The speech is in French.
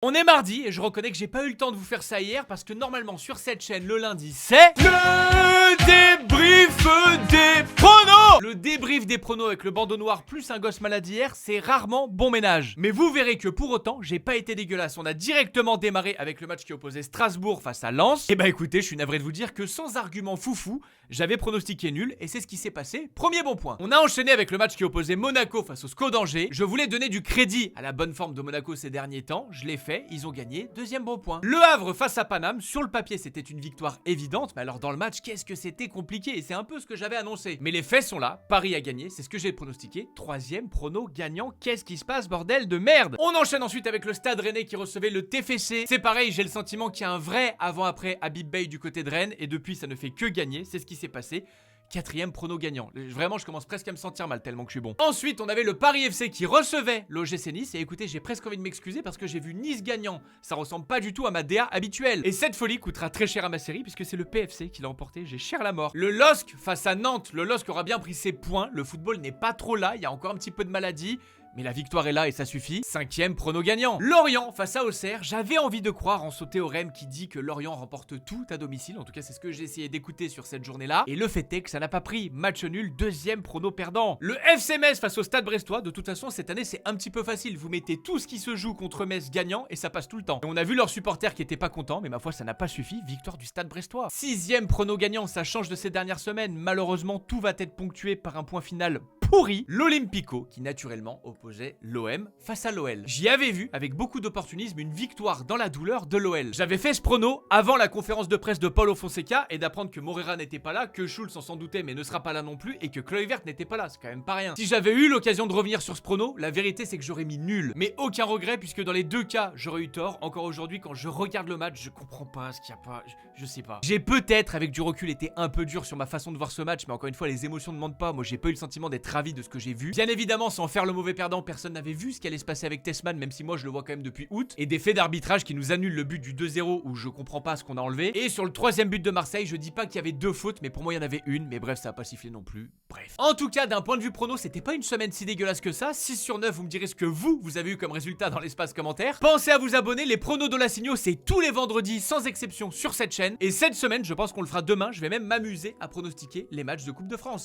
On est mardi et je reconnais que j'ai pas eu le temps de vous faire ça hier parce que normalement sur cette chaîne le lundi c'est le débrief des pronos. Le débrief des pronos avec le bandeau noir plus un gosse malade hier, c'est rarement bon ménage. Mais vous verrez que pour autant j'ai pas été dégueulasse. On a directement démarré avec le match qui opposait Strasbourg face à Lens. Et bah écoutez, je suis navré de vous dire que sans argument foufou, j'avais pronostiqué nul et c'est ce qui s'est passé. Premier bon point. On a enchaîné avec le match qui opposait Monaco face au SCO d'Angers. Je voulais donner du crédit à la bonne forme de Monaco ces derniers temps. Je l'ai fait, ils ont gagné. Deuxième bon point. Le Havre face à Paname. Sur le papier, c'était une victoire évidente. Mais alors dans le match, qu'est-ce que c'était compliqué. Et c'est un peu ce que j'avais annoncé. Mais les faits sont là. Paris a gagné. C'est ce que j'ai pronostiqué. Troisième prono gagnant. Qu'est-ce qui se passe, bordel de merde? On enchaîne ensuite avec le Stade Rennais qui recevait le TFC. C'est pareil, j'ai le sentiment qu'il y a un vrai avant-après Habib Beye du côté de Rennes. Et depuis, ça ne fait que gagner. C'est ce qui s'est passé. Quatrième prono gagnant. Vraiment, je commence presque à me sentir mal tellement que je suis bon. Ensuite, on avait le Paris FC qui recevait l'OGC Nice. Et écoutez, j'ai presque envie de m'excuser parce que j'ai vu Nice gagnant. Ça ressemble pas du tout à ma DA habituelle. Et cette folie coûtera très cher à ma série puisque c'est le PFC qui l'a emporté. J'ai cher la mort. Le LOSC face à Nantes. Le LOSC aura bien pris ses points. Le football n'est pas trop là. Il y a encore un petit peu de maladie. Mais la victoire est là et ça suffit. Cinquième prono gagnant. Lorient face à Auxerre. J'avais envie de croire en ce théorème qui dit que Lorient remporte tout à domicile. En tout cas, c'est ce que j'ai essayé d'écouter sur cette journée-là. Et le fait est que ça n'a pas pris. Match nul, deuxième prono perdant. Le FC Metz face au Stade Brestois. De toute façon, cette année, c'est un petit peu facile. Vous mettez tout ce qui se joue contre Metz gagnant et ça passe tout le temps. Et on a vu leurs supporters qui étaient pas contents, mais ma foi, ça n'a pas suffi. Victoire du Stade Brestois. Sixième prono gagnant. Ça change de ces dernières semaines. Malheureusement, tout va être ponctué par un point final pourri, l'Olympico qui naturellement opposait l'OM face à l'OL. J'y avais vu avec beaucoup d'opportunisme une victoire dans la douleur de l'OL. J'avais fait ce prono avant la conférence de presse de Paulo Fonseca et d'apprendre que Moreira n'était pas là, que Schulz s'en doutait mais ne sera pas là non plus et que Kluivert n'était pas là, c'est quand même pas rien. Si j'avais eu l'occasion de revenir sur ce prono, la vérité c'est que j'aurais mis nul, mais aucun regret puisque dans les deux cas j'aurais eu tort. Encore aujourd'hui quand je regarde le match, je comprends pas ce qu'il y a pas, je sais pas. J'ai peut-être avec du recul été un peu dur sur ma façon de voir ce match, mais encore une fois les émotions ne mentent pas. Moi j'ai pas eu le sentiment d'être ravi de ce que j'ai vu. Bien évidemment, sans faire le mauvais perdant, personne n'avait vu ce qui allait se passer avec Tessman, même si moi je le vois quand même depuis août. Et des faits d'arbitrage qui nous annulent le but du 2-0 où je comprends pas ce qu'on a enlevé. Et sur le troisième but de Marseille, je dis pas qu'il y avait deux fautes, mais pour moi il y en avait une. Mais bref, ça a pas sifflé non plus. Bref. En tout cas, d'un point de vue prono, c'était pas une semaine si dégueulasse que ça. 6 sur 9, vous me direz ce que vous avez eu comme résultat dans l'espace commentaire. Pensez à vous abonner. Les pronos de la Signo, c'est tous les vendredis sans exception sur cette chaîne. Et cette semaine, je pense qu'on le fera demain. Je vais même m'amuser à pronostiquer les matchs de Coupe de France.